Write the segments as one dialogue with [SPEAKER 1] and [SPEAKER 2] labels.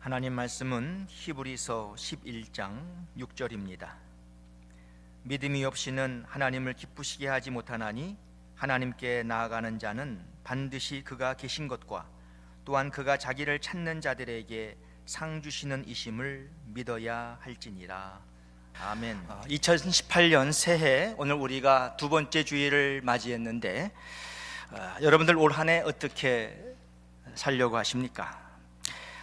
[SPEAKER 1] 하나님 말씀은 히브리서 11장 6절입니다. 믿음이 없이는 하나님을 기쁘시게 하지 못하나니 하나님께 나아가는 자는 반드시 그가 계신 것과 또한 그가 자기를 찾는 자들에게 상 주시는 이심을 믿어야 할지니라. 아멘. 2018년 새해 오늘 우리가 두 번째 주일을 맞이했는데 여러분들 올 한 해 어떻게 살려고 하십니까?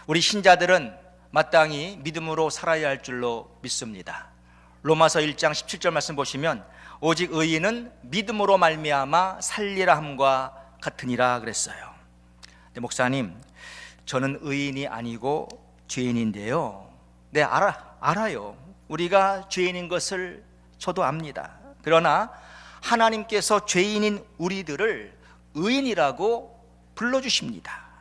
[SPEAKER 1] 우리 신자들은 마땅히 믿음으로 살아야 할 줄로 믿습니다. 로마서 1장 17절 말씀 보시면 오직 의인은 믿음으로 말미암아 살리라 함과 같으니라 그랬어요. 근데 목사님, 저는 의인이 아니고 죄인인데요. 네, 알아요. 우리가 죄인인 것을 저도 압니다. 그러나 하나님께서 죄인인 우리들을 의인이라고 불러주십니다.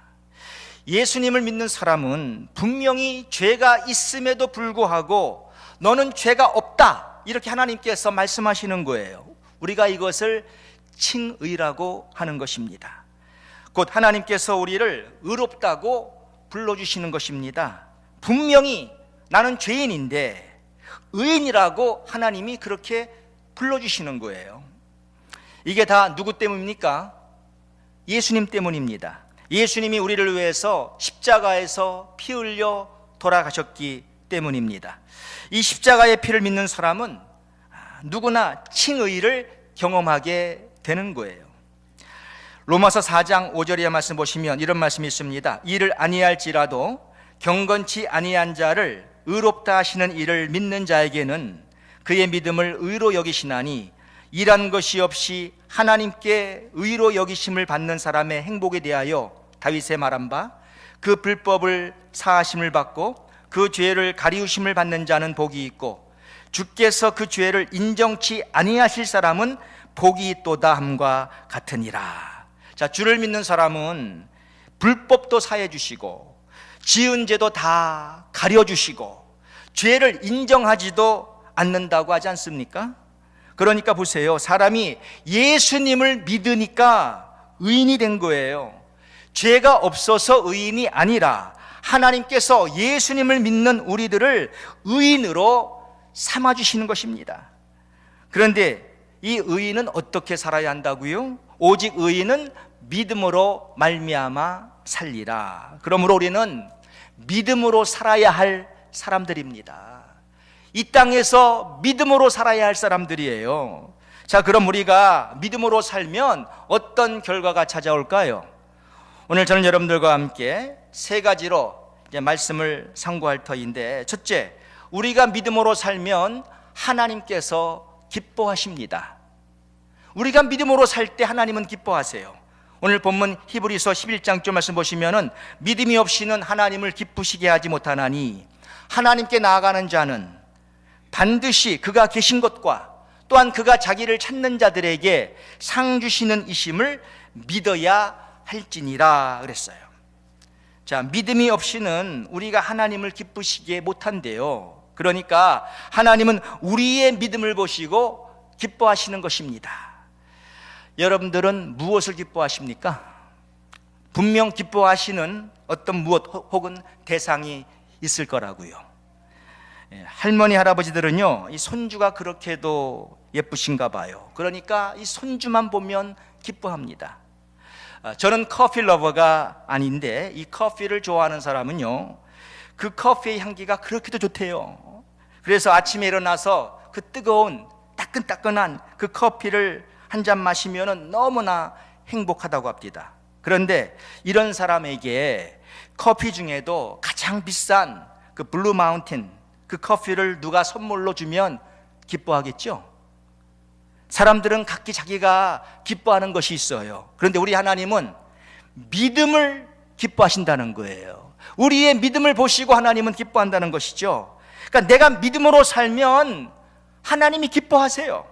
[SPEAKER 1] 예수님을 믿는 사람은 분명히 죄가 있음에도 불구하고 너는 죄가 없다, 이렇게 하나님께서 말씀하시는 거예요. 우리가 이것을 칭의라고 하는 것입니다. 곧 하나님께서 우리를 의롭다고 불러주시는 것입니다. 분명히 나는 죄인인데 의인이라고 하나님이 그렇게 불러주시는 거예요. 이게 다 누구 때문입니까? 예수님 때문입니다. 예수님이 우리를 위해서 십자가에서 피 흘려 돌아가셨기 때문입니다. 이 십자가의 피를 믿는 사람은 누구나 칭의를 경험하게 되는 거예요. 로마서 4장 5절의 말씀 보시면 이런 말씀이 있습니다. 이를 아니할지라도 경건치 아니한 자를 의롭다 하시는 이를 믿는 자에게는 그의 믿음을 의로 여기시나니 일한 것이 없이 하나님께 의로 여기심을 받는 사람의 행복에 대하여 다윗의 말한 바 그 불법을 사하심을 받고 그 죄를 가리우심을 받는 자는 복이 있고 주께서 그 죄를 인정치 아니하실 사람은 복이 있도다 함과 같으니라. 자, 주를 믿는 사람은 불법도 사해 주시고 지은 죄도 다 가려 주시고 죄를 인정하지도 않는다고 하지 않습니까? 그러니까 보세요. 사람이 예수님을 믿으니까 의인이 된 거예요. 죄가 없어서 의인이 아니라 하나님께서 예수님을 믿는 우리들을 의인으로 삼아주시는 것입니다. 그런데 이 의인은 어떻게 살아야 한다고요? 오직 의인은 믿음으로 말미암아 살리라. 그러므로 우리는 믿음으로 살아야 할 사람들입니다. 이 땅에서 믿음으로 살아야 할 사람들이에요. 자, 그럼 우리가 믿음으로 살면 어떤 결과가 찾아올까요? 오늘 저는 여러분들과 함께 세 가지로 이제 말씀을 상고할 터인데, 첫째, 우리가 믿음으로 살면 하나님께서 기뻐하십니다. 우리가 믿음으로 살 때 하나님은 기뻐하세요. 오늘 본문 히브리서 11장 좀 말씀 보시면은 믿음이 없이는 하나님을 기쁘시게 하지 못하나니 하나님께 나아가는 자는 반드시 그가 계신 것과 또한 그가 자기를 찾는 자들에게 상 주시는 이심을 믿어야 할지니라 그랬어요. 자, 믿음이 없이는 우리가 하나님을 기쁘시게 못한대요. 그러니까 하나님은 우리의 믿음을 보시고 기뻐하시는 것입니다. 여러분들은 무엇을 기뻐하십니까? 분명 기뻐하시는 어떤 무엇 혹은 대상이 있을 거라고요. 할머니 할아버지들은요, 이 손주가 그렇게도 예쁘신가 봐요. 그러니까 이 손주만 보면 기뻐합니다. 저는 커피 러버가 아닌데 이 커피를 좋아하는 사람은요, 그 커피의 향기가 그렇게도 좋대요. 그래서 아침에 일어나서 그 뜨거운 따끈따끈한 그 커피를 한 잔 마시면 너무나 행복하다고 합니다. 그런데 이런 사람에게 커피 중에도 가장 비싼 그 블루 마운틴 그 커피를 누가 선물로 주면 기뻐하겠죠? 사람들은 각기 자기가 기뻐하는 것이 있어요. 그런데 우리 하나님은 믿음을 기뻐하신다는 거예요. 우리의 믿음을 보시고 하나님은 기뻐한다는 것이죠. 그러니까 내가 믿음으로 살면 하나님이 기뻐하세요.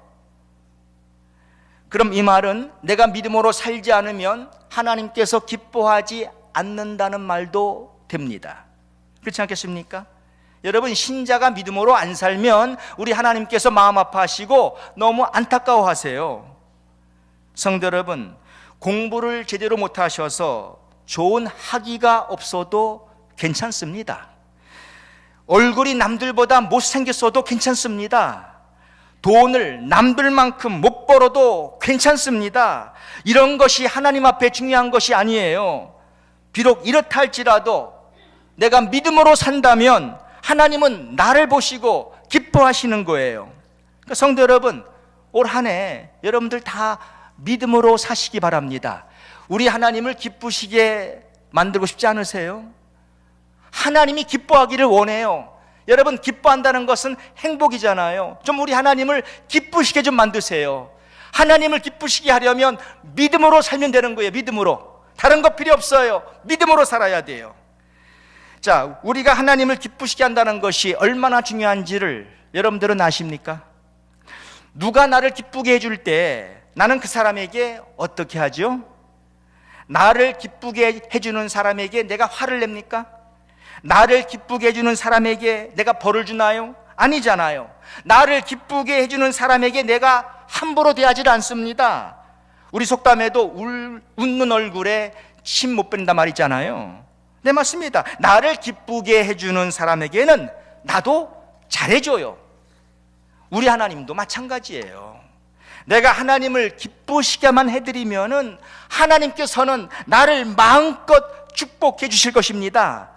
[SPEAKER 1] 그럼 이 말은 내가 믿음으로 살지 않으면 하나님께서 기뻐하지 않는다는 말도 됩니다. 그렇지 않겠습니까? 여러분, 신자가 믿음으로 안 살면 우리 하나님께서 마음 아파하시고 너무 안타까워하세요. 성도 여러분, 공부를 제대로 못하셔서 좋은 학위가 없어도 괜찮습니다. 얼굴이 남들보다 못생겼어도 괜찮습니다. 돈을 남들만큼 못 벌어도 괜찮습니다. 이런 것이 하나님 앞에 중요한 것이 아니에요. 비록 이렇다 할지라도 내가 믿음으로 산다면 하나님은 나를 보시고 기뻐하시는 거예요. 그러니까 성도 여러분, 올 한 해 여러분들 다 믿음으로 사시기 바랍니다. 우리 하나님을 기쁘시게 만들고 싶지 않으세요? 하나님이 기뻐하기를 원해요. 여러분, 기뻐한다는 것은 행복이잖아요. 좀 우리 하나님을 기쁘시게 좀 만드세요. 하나님을 기쁘시게 하려면 믿음으로 살면 되는 거예요. 믿음으로. 다른 거 필요 없어요. 믿음으로 살아야 돼요. 자, 우리가 하나님을 기쁘시게 한다는 것이 얼마나 중요한지를 여러분들은 아십니까? 누가 나를 기쁘게 해줄 때 나는 그 사람에게 어떻게 하죠? 나를 기쁘게 해주는 사람에게 내가 화를 냅니까? 나를 기쁘게 해주는 사람에게 내가 벌을 주나요? 아니잖아요. 나를 기쁘게 해주는 사람에게 내가 함부로 대하지 않습니다. 우리 속담에도 웃는 얼굴에 침 못 뺀다 말이잖아요. 네, 맞습니다. 나를 기쁘게 해주는 사람에게는 나도 잘해줘요. 우리 하나님도 마찬가지예요. 내가 하나님을 기쁘시게만 해드리면은 하나님께서는 나를 마음껏 축복해 주실 것입니다.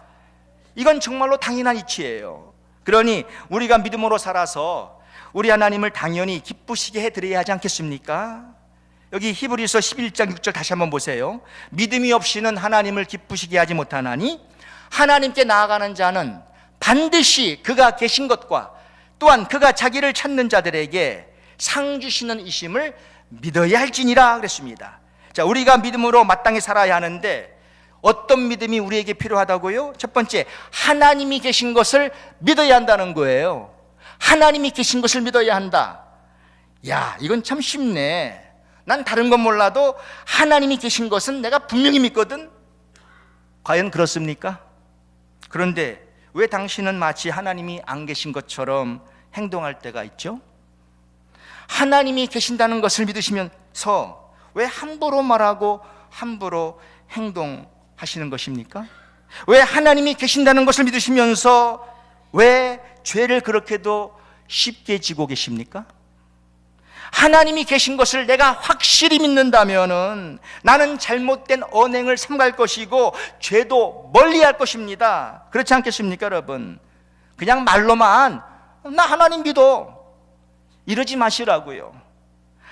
[SPEAKER 1] 이건 정말로 당연한 이치예요. 그러니 우리가 믿음으로 살아서 우리 하나님을 당연히 기쁘시게 해드려야 하지 않겠습니까? 여기 히브리서 11장 6절 다시 한번 보세요. 믿음이 없이는 하나님을 기쁘시게 하지 못하나니 하나님께 나아가는 자는 반드시 그가 계신 것과 또한 그가 자기를 찾는 자들에게 상 주시는 이심을 믿어야 할지니라 그랬습니다. 자, 우리가 믿음으로 마땅히 살아야 하는데 어떤 믿음이 우리에게 필요하다고요? 첫 번째, 하나님이 계신 것을 믿어야 한다는 거예요. 하나님이 계신 것을 믿어야 한다. 야, 이건 참 쉽네. 난 다른 건 몰라도 하나님이 계신 것은 내가 분명히 믿거든. 과연 그렇습니까? 그런데 왜 당신은 마치 하나님이 안 계신 것처럼 행동할 때가 있죠? 하나님이 계신다는 것을 믿으시면서 왜 함부로 말하고 함부로 행동하시는 것입니까? 왜 하나님이 계신다는 것을 믿으시면서 왜 죄를 그렇게도 쉽게 지고 계십니까? 하나님이 계신 것을 내가 확실히 믿는다면은 나는 잘못된 언행을 삼갈 것이고 죄도 멀리할 것입니다. 그렇지 않겠습니까, 여러분? 그냥 말로만 나 하나님 믿어 이러지 마시라고요.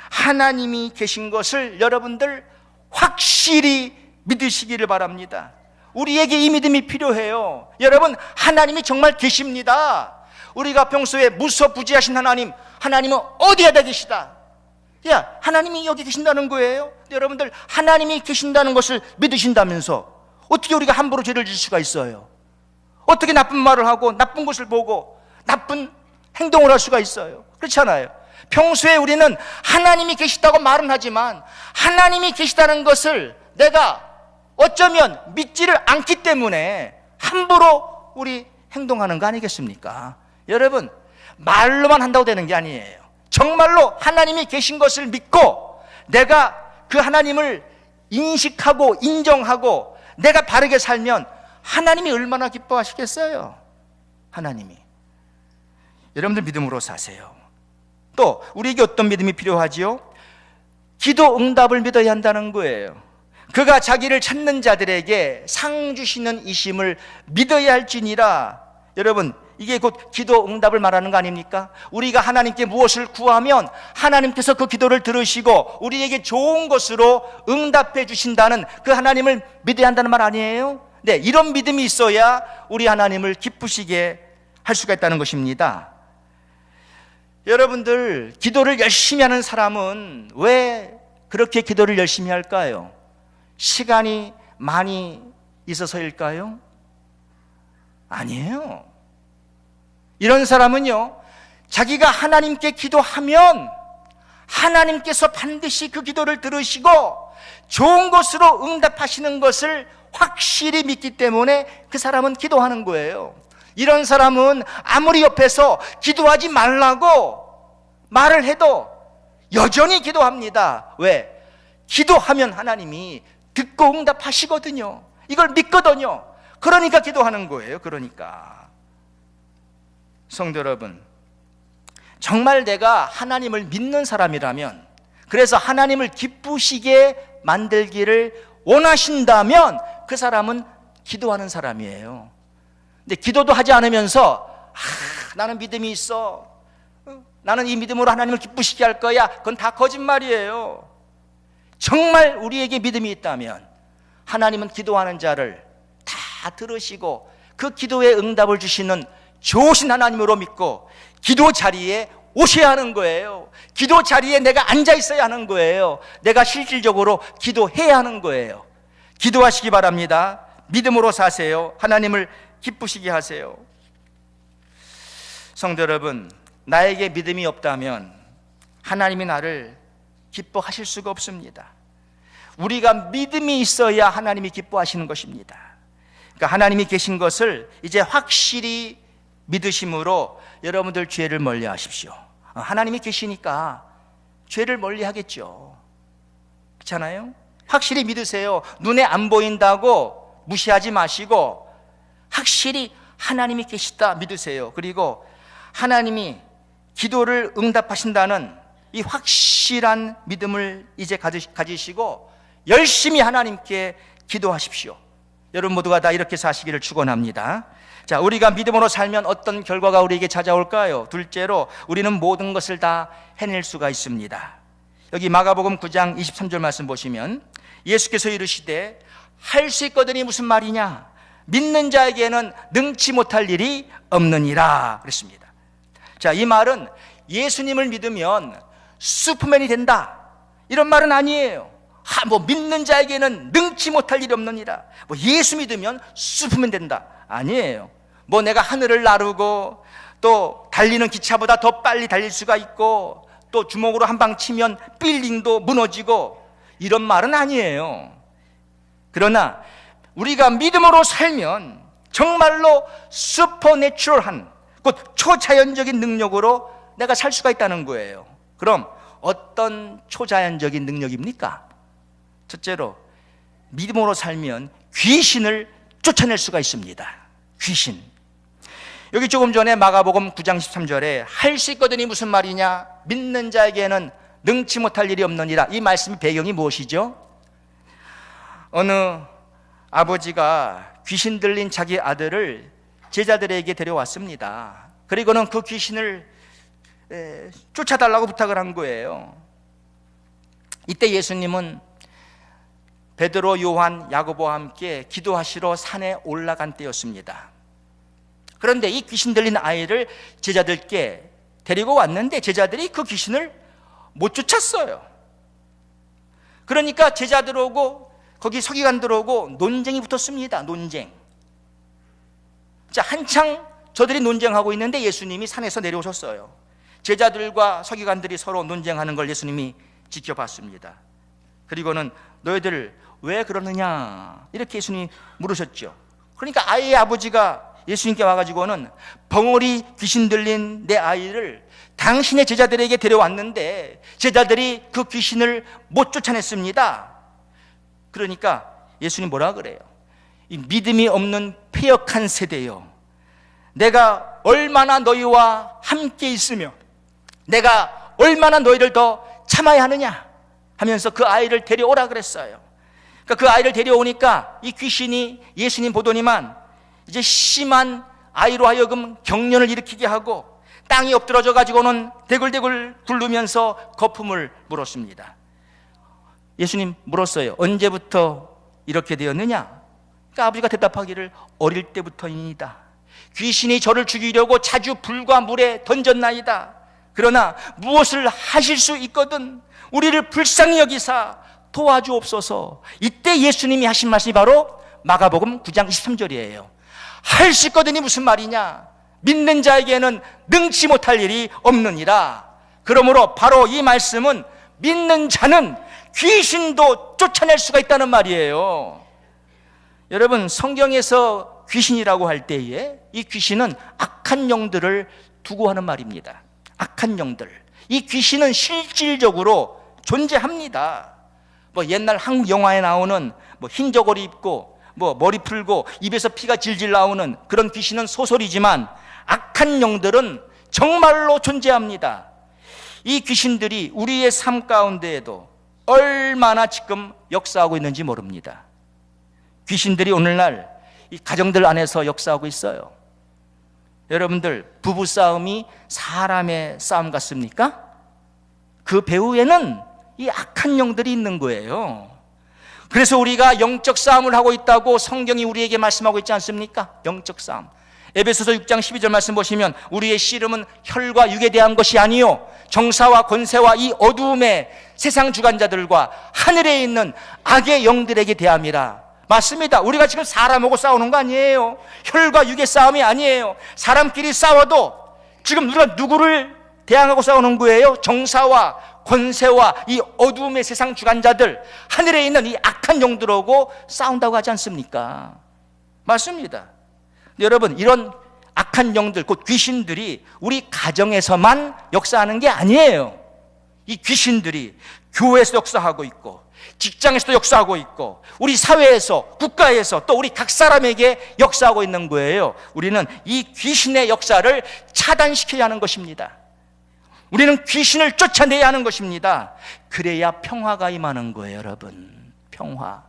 [SPEAKER 1] 하나님이 계신 것을 여러분들 확실히 믿으시기를 바랍니다. 우리에게 이 믿음이 필요해요. 여러분, 하나님이 정말 계십니다. 우리가 평소에 무소부지하신 하나님, 하나님은 어디에다 계시다? 야, 하나님이 여기 계신다는 거예요. 여러분들, 하나님이 계신다는 것을 믿으신다면서 어떻게 우리가 함부로 죄를 질 수가 있어요? 어떻게 나쁜 말을 하고 나쁜 것을 보고 나쁜 행동을 할 수가 있어요? 그렇잖아요. 평소에 우리는 하나님이 계시다고 말은 하지만 하나님이 계시다는 것을 내가 어쩌면 믿지를 않기 때문에 함부로 우리 행동하는 거 아니겠습니까? 여러분, 말로만 한다고 되는 게 아니에요. 정말로 하나님이 계신 것을 믿고 내가 그 하나님을 인식하고 인정하고 내가 바르게 살면 하나님이 얼마나 기뻐하시겠어요? 하나님이. 여러분들 믿음으로 사세요. 또 우리에게 어떤 믿음이 필요하지요? 기도 응답을 믿어야 한다는 거예요. 그가 자기를 찾는 자들에게 상 주시는 이심을 믿어야 할지니라. 여러분, 이게 곧 기도 응답을 말하는 거 아닙니까? 우리가 하나님께 무엇을 구하면 하나님께서 그 기도를 들으시고 우리에게 좋은 것으로 응답해 주신다는 그 하나님을 믿어야 한다는 말 아니에요? 네, 이런 믿음이 있어야 우리 하나님을 기쁘시게 할 수가 있다는 것입니다. 여러분들, 기도를 열심히 하는 사람은 왜 그렇게 기도를 열심히 할까요? 시간이 많이 있어서일까요? 아니에요. 이런 사람은요, 자기가 하나님께 기도하면 하나님께서 반드시 그 기도를 들으시고 좋은 것으로 응답하시는 것을 확실히 믿기 때문에 그 사람은 기도하는 거예요. 이런 사람은 아무리 옆에서 기도하지 말라고 말을 해도 여전히 기도합니다. 왜? 기도하면 하나님이 듣고 응답하시거든요. 이걸 믿거든요. 그러니까 기도하는 거예요. 그러니까
[SPEAKER 2] 성도 여러분, 정말 내가 하나님을 믿는 사람이라면, 그래서 하나님을 기쁘시게 만들기를 원하신다면 그 사람은 기도하는 사람이에요. 근데 기도도 하지 않으면서 나는 믿음이 있어, 나는 이 믿음으로 하나님을 기쁘시게 할 거야, 그건 다 거짓말이에요. 정말 우리에게 믿음이 있다면 하나님은 기도하는 자를 다 들으시고 그 기도에 응답을 주시는 좋으신 하나님으로 믿고 기도 자리에 오셔야 하는 거예요. 기도 자리에 내가 앉아 있어야 하는 거예요. 내가 실질적으로 기도해야 하는 거예요. 기도하시기 바랍니다. 믿음으로 사세요. 하나님을 기쁘시게 하세요. 성도 여러분, 나에게 믿음이 없다면 하나님이 나를 기뻐하실 수가 없습니다. 우리가 믿음이 있어야 하나님이 기뻐하시는 것입니다. 그러니까 하나님이 계신 것을 이제 확실히 믿으심으로 여러분들 죄를 멀리 하십시오. 하나님이 계시니까 죄를 멀리 하겠죠. 그렇잖아요? 확실히 믿으세요. 눈에 안 보인다고 무시하지 마시고 확실히 하나님이 계시다 믿으세요. 그리고 하나님이 기도를 응답하신다는 이 확실한 믿음을 이제 가지시고 열심히 하나님께 기도하십시오. 여러분 모두가 다 이렇게 사시기를 축원합니다. 자, 우리가 믿음으로 살면 어떤 결과가 우리에게 찾아올까요? 둘째로, 우리는 모든 것을 다 해낼 수가 있습니다. 여기 마가복음 9장 23절 말씀 보시면 예수께서 이르시되 할 수 있거든이 무슨 말이냐? 믿는 자에게는 능치 못할 일이 없느니라 그랬습니다. 자, 이 말은 예수님을 믿으면 슈퍼맨이 된다, 이런 말은 아니에요. 믿는 자에게는 능치 못할 일이 없느니라, 예수 믿으면 슈퍼맨 된다, 아니에요. 내가 하늘을 나르고 또 달리는 기차보다 더 빨리 달릴 수가 있고 또 주먹으로 한 방 치면 빌딩도 무너지고 이런 말은 아니에요. 그러나 우리가 믿음으로 살면 정말로 슈퍼내추럴한, 곧 초자연적인 능력으로 내가 살 수가 있다는 거예요. 그럼 어떤 초자연적인 능력입니까? 첫째로, 믿음으로 살면 귀신을 쫓아낼 수가 있습니다. 귀신. 여기 조금 전에 마가복음 9장 13절에 할 수 있거든이 무슨 말이냐? 믿는 자에게는 능치 못할 일이 없느니라. 이 말씀의 배경이 무엇이죠? 어느 아버지가 귀신 들린 자기 아들을 제자들에게 데려왔습니다. 그리고는 그 귀신을 쫓아달라고 부탁을 한 거예요. 이때 예수님은 베드로, 요한, 야고보와 함께 기도하시러 산에 올라간 때였습니다. 그런데 이 귀신 들린 아이를 제자들께 데리고 왔는데 제자들이 그 귀신을 못 쫓았어요. 그러니까 제자들하고 거기 서기관들하고 논쟁이 붙었습니다. 논쟁. 자, 한창 저들이 논쟁하고 있는데 예수님이 산에서 내려오셨어요. 제자들과 서기관들이 서로 논쟁하는 걸 예수님이 지켜봤습니다. 그리고는 너희들 왜 그러느냐 이렇게 예수님이 물으셨죠. 그러니까 아이의 아버지가 예수님께 와가지고는 벙어리 귀신 들린 내 아이를 당신의 제자들에게 데려왔는데 제자들이 그 귀신을 못 쫓아냈습니다. 그러니까 예수님 뭐라 그래요? 이 믿음이 없는 패역한 세대요, 내가 얼마나 너희와 함께 있으며 내가 얼마나 너희를 더 참아야 하느냐 하면서 그 아이를 데려오라 그랬어요. 그러니까 그 아이를 데려오니까 이 귀신이 예수님 보더니만 이제 심한 아이로 하여금 경련을 일으키게 하고 땅이 엎드러져 가지고는 대굴대굴 굴르면서 거품을 물었습니다. 예수님 물었어요. 언제부터 이렇게 되었느냐? 그러니까 아버지가 대답하기를 어릴 때부터입니다. 귀신이 저를 죽이려고 자주 불과 물에 던졌나이다. 그러나 무엇을 하실 수 있거든 우리를 불쌍히 여기사 도와주옵소서. 이때 예수님이 하신 말씀이 바로 마가복음 9장 23절이에요. 할 수 있거든이 무슨 말이냐? 믿는 자에게는 능치 못할 일이 없느니라. 그러므로 바로 이 말씀은 믿는 자는 귀신도 쫓아낼 수가 있다는 말이에요. 여러분, 성경에서 귀신이라고 할 때에 이 귀신은 악한 영들을 두고 하는 말입니다. 악한 영들. 이 귀신은 실질적으로 존재합니다. 옛날 한국 영화에 나오는 흰 저고리 입고 머리 풀고 입에서 피가 질질 나오는 그런 귀신은 소설이지만 악한 영들은 정말로 존재합니다. 이 귀신들이 우리의 삶 가운데에도 얼마나 지금 역사하고 있는지 모릅니다. 귀신들이 오늘날 이 가정들 안에서 역사하고 있어요. 여러분들, 부부싸움이 사람의 싸움 같습니까? 그 배후에는 이 악한 영들이 있는 거예요. 그래서 우리가 영적 싸움을 하고 있다고 성경이 우리에게 말씀하고 있지 않습니까? 영적 싸움. 에베소서 6장 12절 말씀 보시면 우리의 씨름은 혈과 육에 대한 것이 아니요 정사와 권세와 이 어두움의 세상 주관자들과 하늘에 있는 악의 영들에게 대함이라. 맞습니다. 우리가 지금 사람하고 싸우는 거 아니에요. 혈과 육의 싸움이 아니에요. 사람끼리 싸워도 지금 우리가 누구를 대항하고 싸우는 거예요? 정사와 권세와 이 어두움의 세상 주관자들, 하늘에 있는 이 악한 영들하고 싸운다고 하지 않습니까? 맞습니다. 여러분, 이런 악한 영들, 곧 귀신들이 우리 가정에서만 역사하는 게 아니에요. 이 귀신들이 교회에서 역사하고 있고 직장에서도 역사하고 있고 우리 사회에서, 국가에서, 또 우리 각 사람에게 역사하고 있는 거예요. 우리는 이 귀신의 역사를 차단시켜야 하는 것입니다. 우리는 귀신을 쫓아내야 하는 것입니다. 그래야 평화가 임하는 거예요, 여러분. 평화.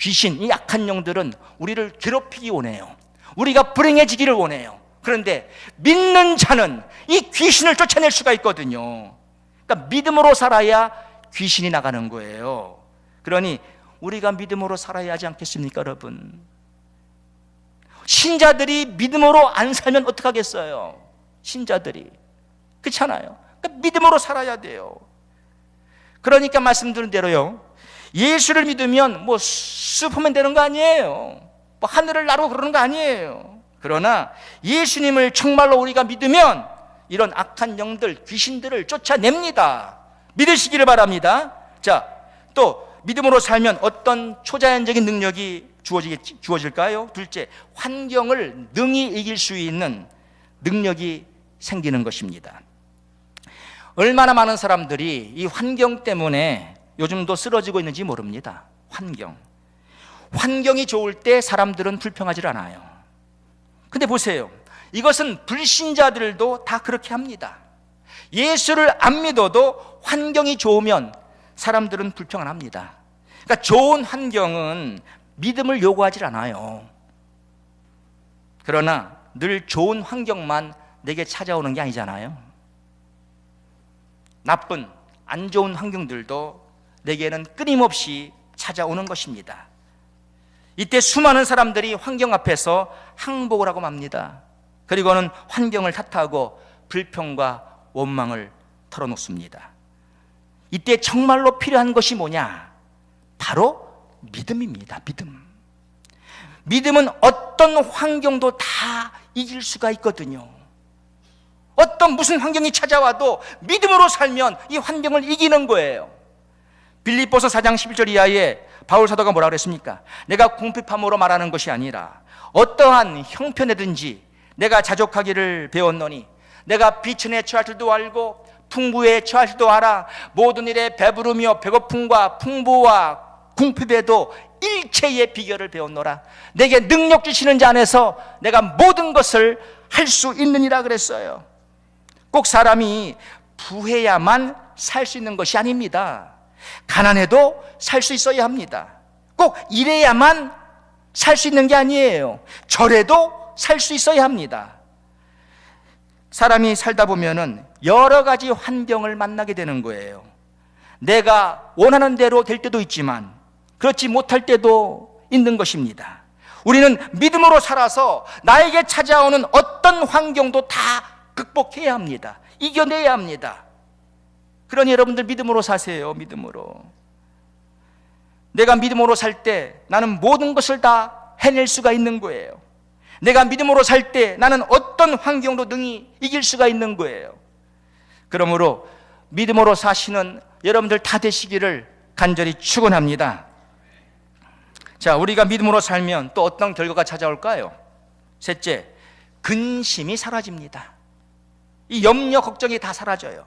[SPEAKER 2] 귀신, 이 악한 영들은 우리를 괴롭히기 원해요. 우리가 불행해지기를 원해요. 그런데 믿는 자는 이 귀신을 쫓아낼 수가 있거든요. 그러니까 믿음으로 살아야 귀신이 나가는 거예요. 그러니 우리가 믿음으로 살아야 하지 않겠습니까, 여러분? 신자들이 믿음으로 안 살면 어떡하겠어요? 신자들이. 그렇잖아요. 그러니까 믿음으로 살아야 돼요. 그러니까 말씀드린 대로요, 예수를 믿으면 뭐 슈퍼맨 되는 거 아니에요. 뭐 하늘을 나르고 그러는 거 아니에요. 그러나 예수님을 정말로 우리가 믿으면 이런 악한 영들, 귀신들을 쫓아냅니다. 믿으시기를 바랍니다. 자, 또 믿음으로 살면 어떤 초자연적인 능력이 주어질까요? 둘째, 환경을 능히 이길 수 있는 능력이 생기는 것입니다. 얼마나 많은 사람들이 이 환경 때문에 요즘도 쓰러지고 있는지 모릅니다. 환경이 좋을 때 사람들은 불평하지 않아요. 근데 보세요, 이것은 불신자들도 다 그렇게 합니다. 예수를 안 믿어도 환경이 좋으면 사람들은 불평 안 합니다. 그러니까 좋은 환경은 믿음을 요구하지 않아요. 그러나 늘 좋은 환경만 내게 찾아오는 게 아니잖아요. 나쁜, 안 좋은 환경들도 내게는 끊임없이 찾아오는 것입니다. 이때 수많은 사람들이 환경 앞에서 항복을 하고 맙니다. 그리고는 환경을 탓하고 불평과 원망을 털어놓습니다. 이때 정말로 필요한 것이 뭐냐? 바로 믿음입니다. 믿음은 어떤 환경도 다 이길 수가 있거든요. 무슨 환경이 찾아와도 믿음으로 살면 이 환경을 이기는 거예요. 빌립보서 4장 11절 이하에 바울 사도가 뭐라고 그랬습니까? 내가 궁핍함으로 말하는 것이 아니라 어떠한 형편에든지 내가 자족하기를 배웠노니 내가 비천에 처할 줄도 알고 풍부에 처할 줄도 알아. 모든 일에 배부르며 배고픔과 풍부와 궁핍에도 일체의 비결을 배웠노라. 내게 능력 주시는 자 안에서 내가 모든 것을 할 수 있느니라 그랬어요. 꼭 사람이 부해야만 살 수 있는 것이 아닙니다. 가난해도 살 수 있어야 합니다. 꼭 이래야만 살 수 있는 게 아니에요. 저래도 살 수 있어야 합니다. 사람이 살다 보면은 여러 가지 환경을 만나게 되는 거예요. 내가 원하는 대로 될 때도 있지만 그렇지 못할 때도 있는 것입니다. 우리는 믿음으로 살아서 나에게 찾아오는 어떤 환경도 다 극복해야 합니다. 이겨내야 합니다. 그러니 여러분들 믿음으로 사세요. 믿음으로. 내가 믿음으로 살 때 나는 모든 것을 다 해낼 수가 있는 거예요. 내가 믿음으로 살 때 나는 어떤 환경도 능히 이길 수가 있는 거예요. 그러므로 믿음으로 사시는 여러분들 다 되시기를 간절히 축원합니다. 자, 우리가 믿음으로 살면 또 어떤 결과가 찾아올까요? 셋째, 근심이 사라집니다. 이 염려, 걱정이 다 사라져요.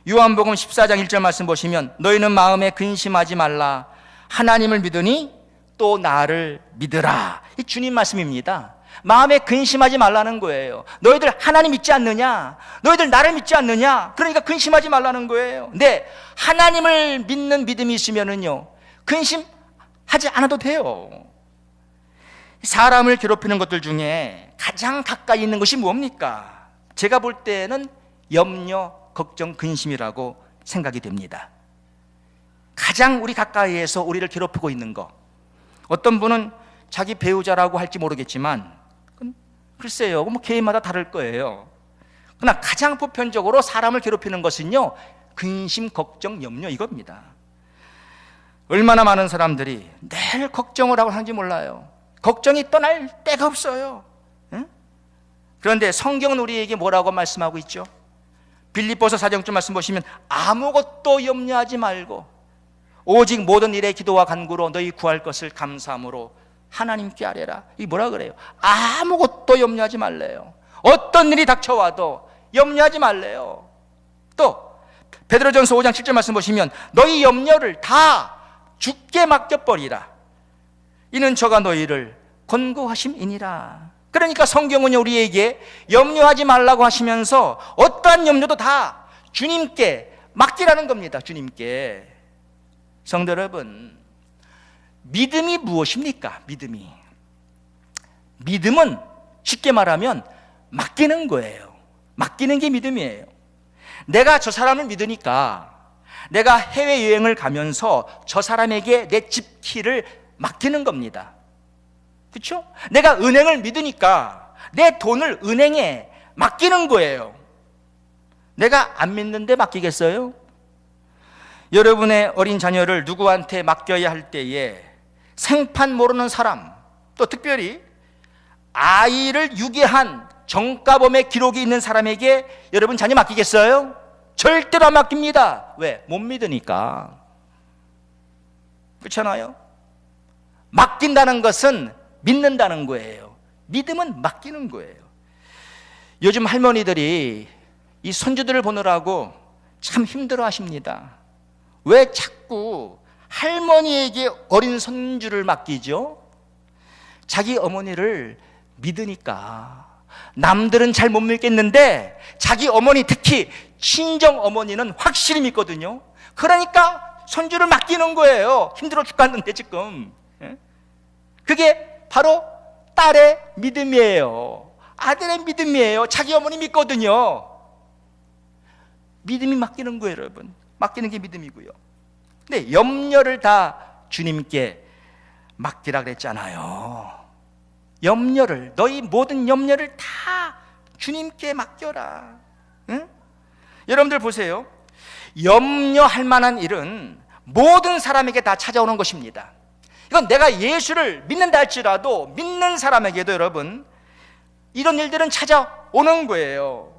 [SPEAKER 2] 요한복음 14장 1절 말씀 보시면 너희는 마음에 근심하지 말라. 하나님을 믿으니 또 나를 믿으라. 이 주님 말씀입니다. 마음에 근심하지 말라는 거예요. 너희들 하나님 믿지 않느냐? 너희들 나를 믿지 않느냐? 그러니까 근심하지 말라는 거예요. 근데 하나님을 믿는 믿음이 있으면은요, 근심하지 않아도 돼요. 사람을 괴롭히는 것들 중에 가장 가까이 있는 것이 뭡니까? 제가 볼 때는 염려, 걱정, 근심이라고 생각이 됩니다. 가장 우리 가까이에서 우리를 괴롭히고 있는 거. 어떤 분은 자기 배우자라고 할지 모르겠지만 글쎄요, 뭐 개인마다 다를 거예요. 그러나 가장 보편적으로 사람을 괴롭히는 것은요, 근심, 걱정, 염려 이겁니다. 얼마나 많은 사람들이 늘 걱정을 하고 하는지 몰라요. 걱정이 떠날 데가 없어요. 응? 그런데 성경은 우리에게 뭐라고 말씀하고 있죠? 빌립보서 4장 말씀 보시면 아무것도 염려하지 말고 오직 모든 일에 기도와 간구로 너희 구할 것을 감사함으로 하나님께 아뢰라. 이 뭐라 그래요? 아무것도 염려하지 말래요. 어떤 일이 닥쳐와도 염려하지 말래요. 또 베드로전서 5장 7절 말씀 보시면 너희 염려를 다 주께 맡겨버리라. 이는 저가 너희를 권고하심이니라. 그러니까 성경은 우리에게 염려하지 말라고 하시면서 어떠한 염려도 다 주님께 맡기라는 겁니다. 주님께. 성도 여러분, 믿음이 무엇입니까? 믿음은 쉽게 말하면 맡기는 거예요. 맡기는 게 믿음이에요. 내가 저 사람을 믿으니까 내가 해외여행을 가면서 저 사람에게 내 집 키를 맡기는 겁니다. 그렇죠? 내가 은행을 믿으니까 내 돈을 은행에 맡기는 거예요. 내가 안 믿는데 맡기겠어요? 여러분의 어린 자녀를 누구한테 맡겨야 할 때에 생판 모르는 사람, 또 특별히 아이를 유괴한 정가범의 기록이 있는 사람에게 여러분 자녀 맡기겠어요? 절대로 안 맡깁니다. 왜? 못 믿으니까. 그렇잖아요? 맡긴다는 것은 믿는다는 거예요. 믿음은 맡기는 거예요. 요즘 할머니들이 이 손주들을 보느라고 참 힘들어 하십니다. 왜 자꾸 할머니에게 어린 손주를 맡기죠? 자기 어머니를 믿으니까. 남들은 잘 못 믿겠는데 자기 어머니, 특히 친정 어머니는 확실히 믿거든요. 그러니까 손주를 맡기는 거예요. 힘들어 죽겠는데 지금. 그게 바로 딸의 믿음이에요. 아들의 믿음이에요. 자기 어머니 믿거든요. 믿음이 맡기는 거예요, 여러분. 맡기는 게 믿음이고요. 근데 염려를 다 주님께 맡기라 그랬잖아요. 염려를, 너희 모든 염려를 다 주님께 맡겨라. 응? 여러분들 보세요. 염려할 만한 일은 모든 사람에게 다 찾아오는 것입니다. 이건 내가 예수를 믿는다 할지라도 믿는 사람에게도 여러분 이런 일들은 찾아오는 거예요.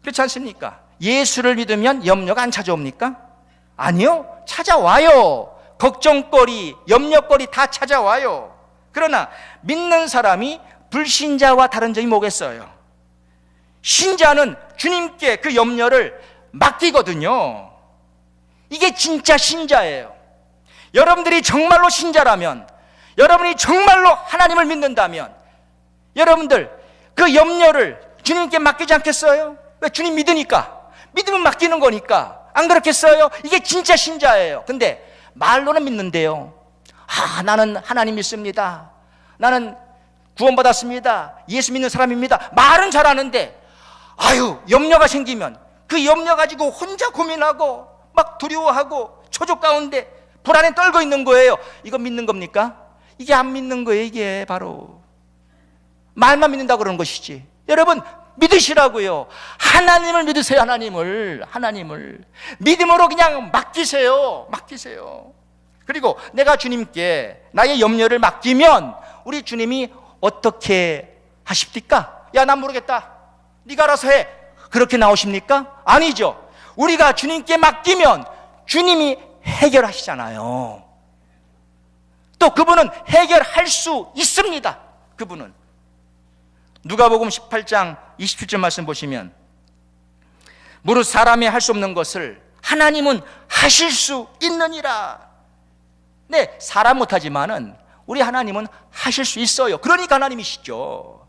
[SPEAKER 2] 그렇지 않습니까? 예수를 믿으면 염려가 안 찾아옵니까? 아니요, 찾아와요. 걱정거리, 염려거리 다 찾아와요. 그러나 믿는 사람이 불신자와 다른 점이 뭐겠어요? 신자는 주님께 그 염려를 맡기거든요. 이게 진짜 신자예요. 여러분들이 정말로 신자라면, 여러분이 정말로 하나님을 믿는다면 여러분들 그 염려를 주님께 맡기지 않겠어요? 왜? 주님 믿으니까. 믿으면 맡기는 거니까. 안 그렇겠어요? 이게 진짜 신자예요. 근데 말로는 믿는데요. 나는 하나님 믿습니다. 나는 구원받았습니다. 예수 믿는 사람입니다. 말은 잘하는데 염려가 생기면 그 염려 가지고 혼자 고민하고 막 두려워하고 초조 가운데 불안에 떨고 있는 거예요. 이거 믿는 겁니까? 이게 안 믿는 거예요. 이게 바로 말만 믿는다고 그러는 것이지. 여러분 믿으시라고요. 하나님을 믿으세요. 하나님을 믿음으로 그냥 맡기세요. 그리고 내가 주님께 나의 염려를 맡기면 우리 주님이 어떻게 하십니까? 야, 난 모르겠다. 네가 알아서 해. 그렇게 나오십니까? 아니죠. 우리가 주님께 맡기면 주님이 해결하시잖아요. 또 그분은 해결할 수 있습니다. 그분은. 누가복음 18장 27절 말씀 보시면 무릇 사람이 할 수 없는 것을 하나님은 하실 수 있느니라. 네, 사람 못하지만은 우리 하나님은 하실 수 있어요. 그러니까 하나님이시죠.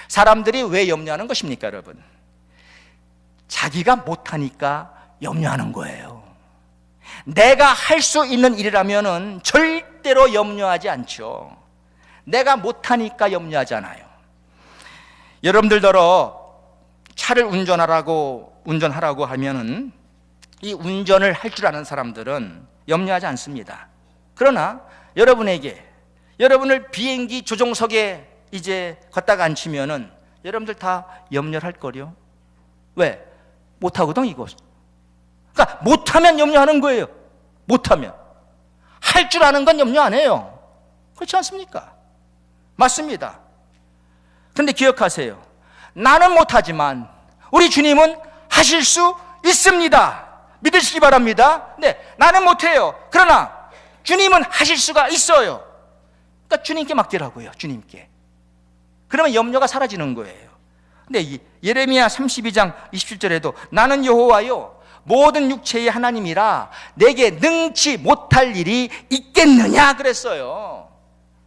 [SPEAKER 2] 사람들이 왜 염려하는 것입니까, 여러분? 자기가 못하니까 염려하는 거예요. 내가 할 수 있는 일이라면은 절대로 염려하지 않죠. 내가 못하니까 염려하잖아요. 여러분들더러 차를 운전하라고 하면은 이 운전을 할 줄 아는 사람들은 염려하지 않습니다. 그러나 여러분을 비행기 조종석에 이제 걷다가 앉히면은 여러분들 다 염려를 할 거요. 왜? 못하거든 이거. 그러니까 못하면 염려하는 거예요. 못하면. 할 줄 아는 건 염려 안 해요. 그렇지 않습니까? 맞습니다. 그런데 기억하세요. 나는 못하지만 우리 주님은 하실 수 있습니다. 믿으시기 바랍니다. 네, 나는 못해요. 그러나 주님은 하실 수가 있어요. 그러니까 주님께 맡기라고요. 주님께. 그러면 염려가 사라지는 거예요. 근데 예레미야 32장 27절에도 나는 여호와요 모든 육체의 하나님이라 내게 능치 못할 일이 있겠느냐 그랬어요.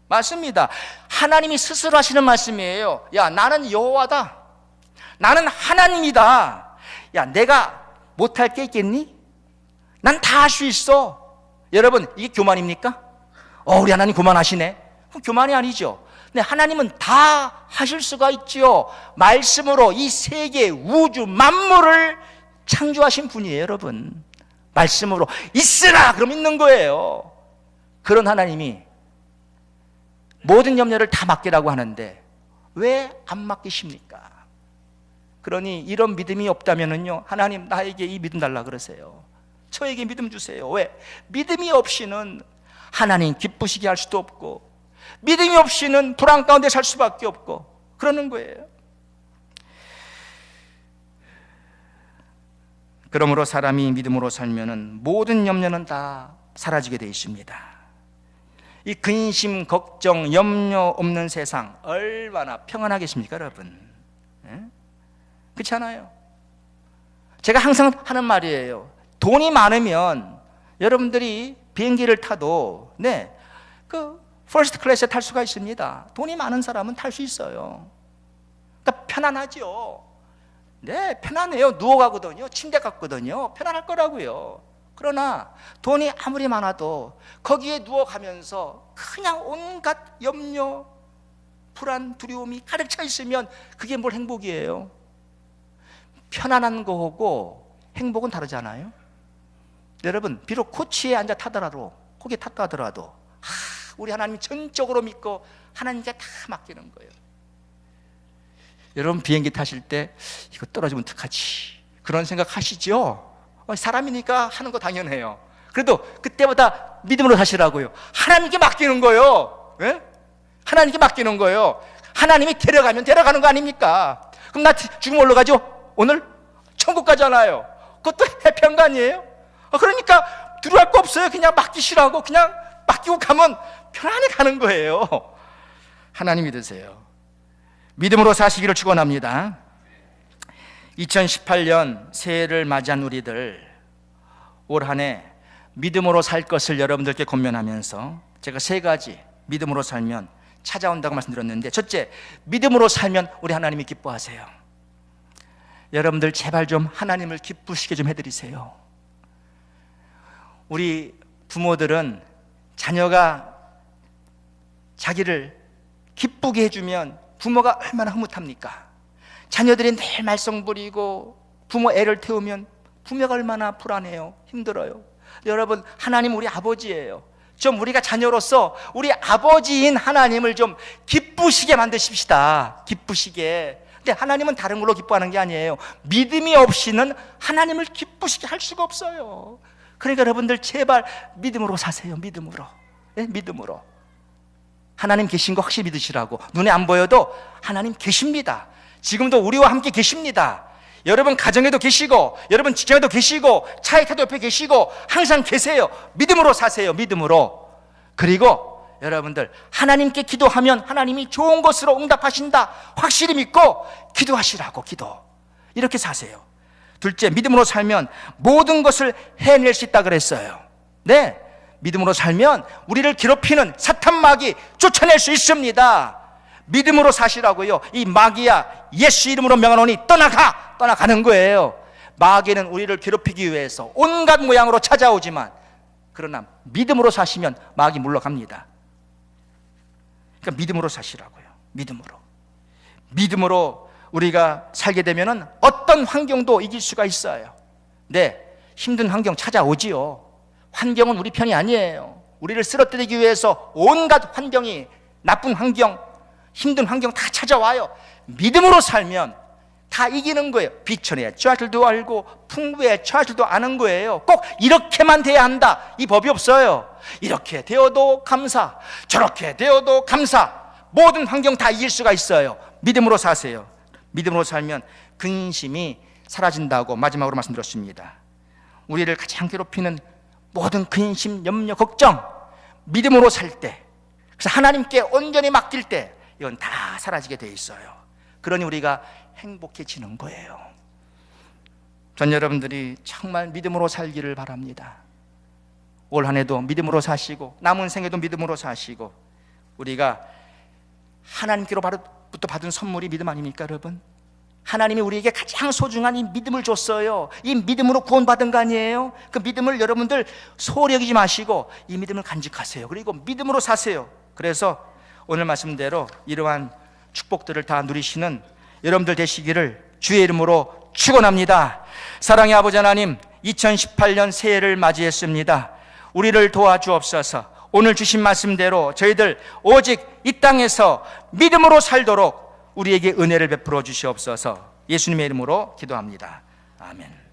[SPEAKER 2] 맞습니다. 하나님이 스스로 하시는 말씀이에요. 야, 나는 여호와다. 나는 하나님이다. 야, 내가 못할 게 있겠니? 난 다 할 수 있어. 여러분, 이게 교만입니까? 우리 하나님 교만하시네. 그럼 교만이 아니죠. 근데 하나님은 다 하실 수가 있지요. 말씀으로 이 세계 우주 만물을 창조하신 분이에요, 여러분. 말씀으로 있으라 그럼 있는 거예요. 그런 하나님이 모든 염려를 다 맡기라고 하는데 왜 안 맡기십니까? 그러니 이런 믿음이 없다면요, 하나님 나에게 이 믿음 달라 그러세요. 저에게 믿음 주세요. 왜? 믿음이 없이는 하나님 기쁘시게 할 수도 없고 믿음이 없이는 불안 가운데 살 수밖에 없고 그러는 거예요. 그러므로 사람이 믿음으로 살면은 모든 염려는 다 사라지게 되어 있습니다. 이 근심, 걱정, 염려 없는 세상 얼마나 평안하겠습니까, 여러분? 예? 그렇지 않아요? 제가 항상 하는 말이에요. 돈이 많으면 여러분들이 비행기를 타도 그 퍼스트 클래스에 탈 수가 있습니다. 돈이 많은 사람은 탈 수 있어요. 그러니까 편안하죠. 네, 편안해요. 누워가거든요. 침대 같거든요. 편안할 거라고요. 그러나 돈이 아무리 많아도 거기에 누워가면서 그냥 온갖 염려, 불안, 두려움이 가득 차 있으면 그게 뭘 행복이에요? 편안한 거하고 행복은 다르잖아요. 여러분, 비록 코치에 앉아 타더라도, 거기에 탔다 하더라도 우리 하나님 전적으로 믿고 하나님께 다 맡기는 거예요. 여러분 비행기 타실 때 이거 떨어지면 어떡하지? 그런 생각 하시죠? 사람이니까 하는 거 당연해요. 그래도 그때보다 믿음으로 사시라고요. 하나님께 맡기는 거예요. 네? 하나님께 맡기는 거예요. 하나님이 데려가면 데려가는 거 아닙니까? 그럼 나 죽으면 어디로 가죠? 오늘 천국 가잖아요. 그것도 해피한 거 아니에요? 그러니까 두려워할 거 없어요. 그냥 맡기시라고. 그냥 맡기고 가면 편안히 가는 거예요. 하나님 믿으세요. 믿음으로 사시기를 축원합니다. 2018년 새해를 맞이한 우리들 올 한 해 믿음으로 살 것을 여러분들께 권면하면서 제가 세 가지 믿음으로 살면 찾아온다고 말씀드렸는데, 첫째, 믿음으로 살면 우리 하나님이 기뻐하세요. 여러분들 제발 좀 하나님을 기쁘시게 좀 해드리세요. 우리 부모들은 자녀가 자기를 기쁘게 해주면 부모가 얼마나 흐뭇합니까? 자녀들이 늘 말썽 부리고 부모 애를 태우면 부모가 얼마나 불안해요, 힘들어요. 여러분, 하나님 우리 아버지예요. 좀 우리가 자녀로서 우리 아버지인 하나님을 좀 기쁘시게 만드십시다. 기쁘시게. 근데 하나님은 다른 걸로 기뻐하는 게 아니에요. 믿음이 없이는 하나님을 기쁘시게 할 수가 없어요. 그러니까 여러분들 제발 믿음으로 사세요. 믿음으로. 네? 믿음으로. 하나님 계신 거 확실히 믿으시라고. 눈에 안 보여도 하나님 계십니다. 지금도 우리와 함께 계십니다. 여러분 가정에도 계시고, 여러분 직장에도 계시고, 차에 타도 옆에 계시고, 항상 계세요. 믿음으로 사세요. 믿음으로. 그리고 여러분들 하나님께 기도하면 하나님이 좋은 것으로 응답하신다 확실히 믿고 기도하시라고. 기도. 이렇게 사세요. 둘째, 믿음으로 살면 모든 것을 해낼 수 있다 그랬어요. 네, 믿음으로 살면 우리를 괴롭히는 사탄 마귀 쫓아낼 수 있습니다. 믿음으로 사시라고요. 이 마귀야, 예수 이름으로 명하노니 떠나가는 거예요. 마귀는 우리를 괴롭히기 위해서 온갖 모양으로 찾아오지만, 그러나 믿음으로 사시면 마귀 물러갑니다. 그러니까 믿음으로 사시라고요. 믿음으로 우리가 살게 되면은 어떤 환경도 이길 수가 있어요. 네, 힘든 환경 찾아오지요. 환경은 우리 편이 아니에요. 우리를 쓰러뜨리기 위해서 온갖 환경이, 나쁜 환경, 힘든 환경 다 찾아와요. 믿음으로 살면 다 이기는 거예요. 비천에 처할 줄도 알고 풍부에 처할 줄도 아는 거예요. 꼭 이렇게만 돼야 한다, 이 법이 없어요. 이렇게 되어도 감사, 저렇게 되어도 감사. 모든 환경 다 이길 수가 있어요. 믿음으로 사세요. 믿음으로 살면 근심이 사라진다고 마지막으로 말씀드렸습니다. 우리를 가장 괴롭히는 모든 근심, 염려, 걱정, 믿음으로 살 때, 그래서 하나님께 온전히 맡길 때 이건 다 사라지게 돼 있어요. 그러니 우리가 행복해지는 거예요. 전 여러분들이 정말 믿음으로 살기를 바랍니다. 올 한 해도 믿음으로 사시고, 남은 생에도 믿음으로 사시고, 우리가 하나님께로부터 받은 선물이 믿음 아닙니까, 여러분? 하나님이 우리에게 가장 소중한 이 믿음을 줬어요. 이 믿음으로 구원받은 거 아니에요? 그 믿음을 여러분들 소홀히 여기지 마시고 이 믿음을 간직하세요. 그리고 믿음으로 사세요. 그래서 오늘 말씀대로 이러한 축복들을 다 누리시는 여러분들 되시기를 주의 이름으로 축원합니다. 사랑의 아버지 하나님, 2018년 새해를 맞이했습니다. 우리를 도와주옵소서. 오늘 주신 말씀대로 저희들 오직 이 땅에서 믿음으로 살도록 우리에게 은혜를 베풀어 주시옵소서. 예수님의 이름으로 기도합니다. 아멘.